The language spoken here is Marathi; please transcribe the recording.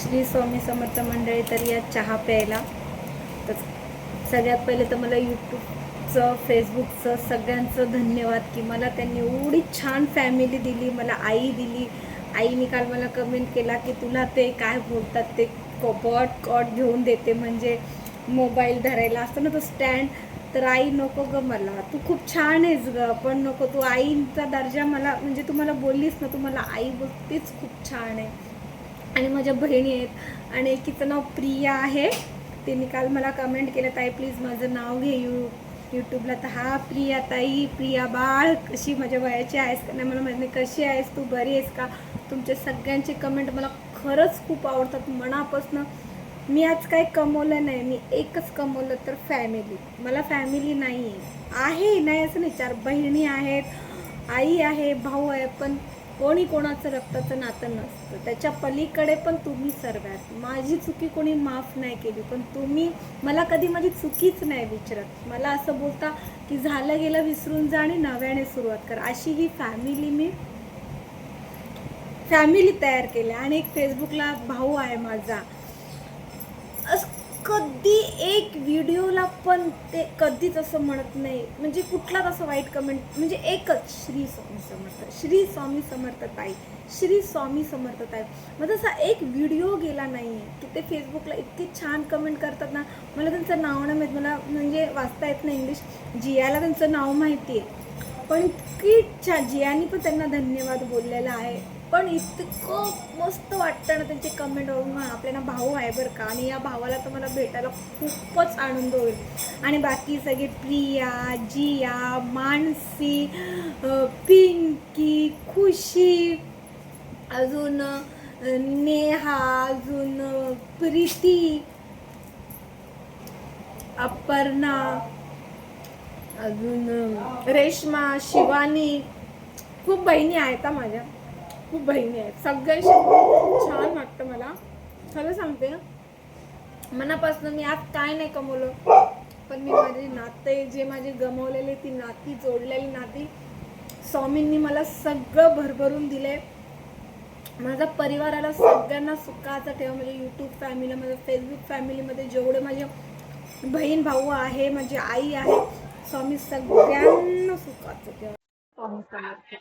श्री स्वामी समर्थ मंडळी. तर या चहा प्यायला तर सगळ्यात पहिले तर मला यूट्यूबचं फेसबुकचं सगळ्यांचं धन्यवाद की मला त्यांनी एवढी छान फॅमिली दिली, मला आई दिली. आईने काल मला कमेंट केला की तुला ते काय बोलतात ते कॉट घेऊन देते, म्हणजे मोबाईल धरायला असतं ना तो स्टँड. तर आई नको ग, मला तू खूप छान आहेस ग, पण नको. तू आईचा दर्जा मला, म्हणजे तू मला बोललीस ना, तू मला आई बोलतेच खूप छान आहे. आणि माझ्या बहिणी आहेत आणि एकीचं नाव प्रिया आहे. तिने काल मला कमेंट केलं, ताई प्लीज माझं नाव घे यूट्यूबला. तर हा प्रिया ताई, प्रिया बाळ, कशी माझ्या वयाची आहेस का नाही मला माहिती नाही, कशी आहेस तू, बरी आहेस का. तुमचे सगळ्यांचे कमेंट मला खरंच खूप आवडतात मनापासून. मी आज काही कमवलं नाही, मी एकच कमवलं तर फॅमिली. मला फॅमिली नाही आहे नाही असं नाही, 4 बहिणी आहेत, आई आहे, भाऊ आहे, पण कोणी कोणाचं रक्ताचं नातं नसतं. त्याच्या पलीकडे पण तुम्ही सर्वात. माझी चुकी कोणी माफ नाही केली, पण तुम्ही मला कधी माझी चुकीच नाही विचारत. मला असं बोलता की झालं गेलं विसरून जा आणि नव्याने सुरुवात कर. अशी ही फॅमिली तयार केली. आणि एक फेसबुकला भाऊ आहे माझा, कधी एक व्हिडिओला पण ते कधीच असं म्हणत नाही, म्हणजे कुठलाच असं वाईट कमेंट, म्हणजे एकच श्री स्वामी समर्थ, श्री स्वामी समर्थ ताई, श्री स्वामी समर्थ ताई. मग तसा एक व्हिडिओ गेला नाही आहे की ते फेसबुकला इतके छान कमेंट करतात ना. मला त्यांचं नाव नाही माहीत, मला म्हणजे वाचता येत नाही इंग्लिश. जियाला त्यांचं नाव माहिती आहे, पण इतकी छान, जियानी पण त्यांना धन्यवाद बोललेला आहे. पण इतकं मस्त वाटतं ना त्यांचे कमेंट बघून. आपल्याला भाऊ आहे बरं का, आणि या भावाला तर मला भेटायला खूपच आनंद होईल. आणि बाकी सगळे प्रिया, जिया, मानसी, पिंकी, खुशी, अजून नेहा, अजून प्रीती, अपर्णा, अजून रेश्मा, शिवानी, खूप बहिणी आहेत माझ्या, खूप बहिणी आहेत. सगळ्यांशी छान वाटतं मला, खरं सांगते मनापासून. मी आज काय नाही कमवलं, पण मी माझे नाते जे माझे गमावलेले, ती नाती, जोडलेली नाती, स्वामींनी मला सगळं भरभरून दिले. माझा परिवाराला सगळ्यांना सुखाचा ठेवा. म्हणजे यूट्यूब फॅमिलीमध्ये, फेसबुक फॅमिलीमध्ये जेवढे माझे बहीण भाऊ आहे, माझी आई आहे, स्वामी सगळ्यांना सुखाचं ठेवा. स्वामी समर्थ.